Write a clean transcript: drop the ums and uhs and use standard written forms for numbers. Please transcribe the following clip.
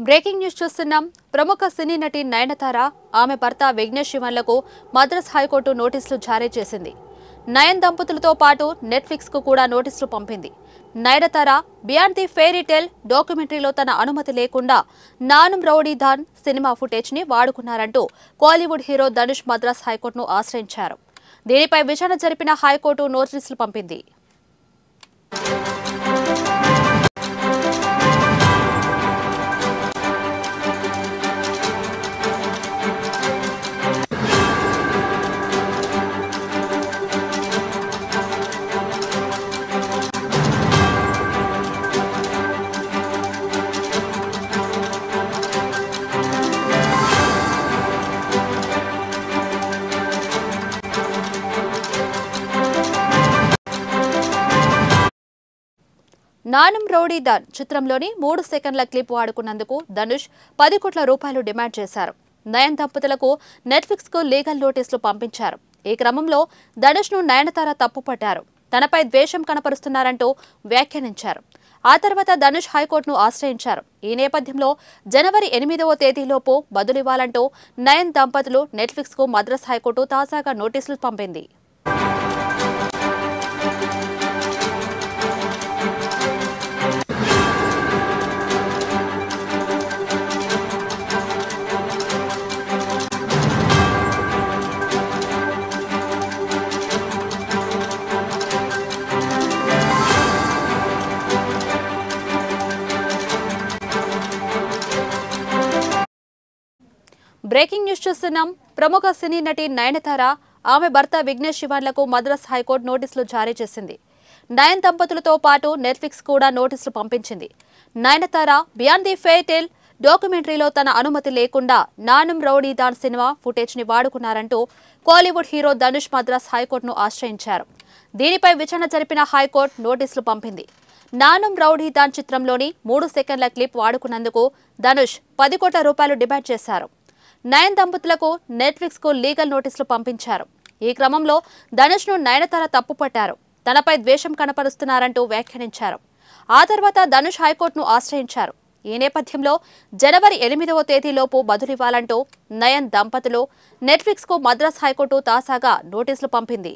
Breaking news చూస్తున్నాం. ప్రముఖ సినీ నటి నయనతార ఆమె భర్త విఘ్నేష్ శివన్లకు మద్రాస్ హైకోర్టు నోటీసులు జారీ చేసింది. నయన్ దంపతులతో పాటు నెట్ఫ్లిక్స్ కు కూడా నోటీసులు పంపింది. Nayanthara beyond the fairy tale డాక్యుమెంటరీలో తన అనుమతి లేకుండా నానుం రౌడీ ధాన్ సినిమా ఫుటేజ్ ని వాడుకున్నారంటూ కోలీవుడ్ హీరో ధనుష్ మద్రాస్ హైకోర్టును ఆశ్రయించారు. దీనిపై విచారణ జరిపిన హైకోర్టు నోటీసులు పంపింది. నానుం రౌడీ ధాన్ చిత్రంలోని 3 సెకండ్ల క్లిప్ వాడుకున్నందుకు ధనుష్ 10 కోట్ల రూపాయలు డిమాండ్ చేశారు. నయన్ దంపతులకు నెట్ఫ్లిక్స్ కు లీగల్ నోటీసులు పంపించారు. ఈ క్రమంలో ధనుష్ ను నయనతార తప్పుపట్టారు. తనపై ద్వేషం కనపరుస్తున్నారంటూ వ్యాఖ్యానించారు. ఆ తర్వాత ధనుష్ హైకోర్టును ఆశ్రయించారు. ఈ నేపథ్యంలో జనవరి 8వ తేదీలోపు బదులివ్వాలంటూ నయన్ దంపతులు నెట్ఫ్లిక్స్ కు మద్రాస్ హైకోర్టు తాజాగా నోటీసులు పంపింది. బ్రేకింగ్ న్యూస్ చూస్తున్నాం. ప్రముఖ సినీ నటి నయనతార ఆమె భర్త విఘ్నేష్ శివన్లకు మద్రాస్ హైకోర్టు నోటీసులు జారీ చేసింది. నయన్ దంపతులతో పాటు నెట్ఫ్లిక్స్ కూడా నోటీసులు పంపించింది. Nayanthara beyond the fairy tale డాక్యుమెంటరీలో తన అనుమతి లేకుండా నానుం రౌడీ ధాన్ సినిమా ఫుటేజ్ ని వాడుకున్నారంటూ కోలీవుడ్ హీరో ధనుష్ మద్రాస్ హైకోర్టును ఆశ్రయించారు. దీనిపై విచారణ జరిపిన హైకోర్టు నోటీసులు పంపింది. నానుం రౌడీ ధాన్ చిత్రంలోని 3 సెకండ్ల క్లిప్ వాడుకున్నందుకు ధనుష్ 10 కోట్ల రూపాయలు డిమాండ్ చేశారు. నయన్ దంపతులకు నెట్ఫ్లిక్స్ కు లీగల్ నోటీసులు పంపించారు. ఈ క్రమంలో ధనుష్ ను నయనతార తప్పుపట్టారు. తనపై ద్వేషం కనపరుస్తున్నారంటూ వ్యాఖ్యానించారు. ఆ తర్వాత ధనుష్ హైకోర్టును ఆశ్రయించారు. ఈ నేపథ్యంలో జనవరి 8వ తేదీలోపు బదులివ్వాలంటూ నయన్ దంపతులు నెట్ఫ్లిక్స్ కు మద్రాస్ హైకోర్టు తాజాగా నోటీసులు పంపింది.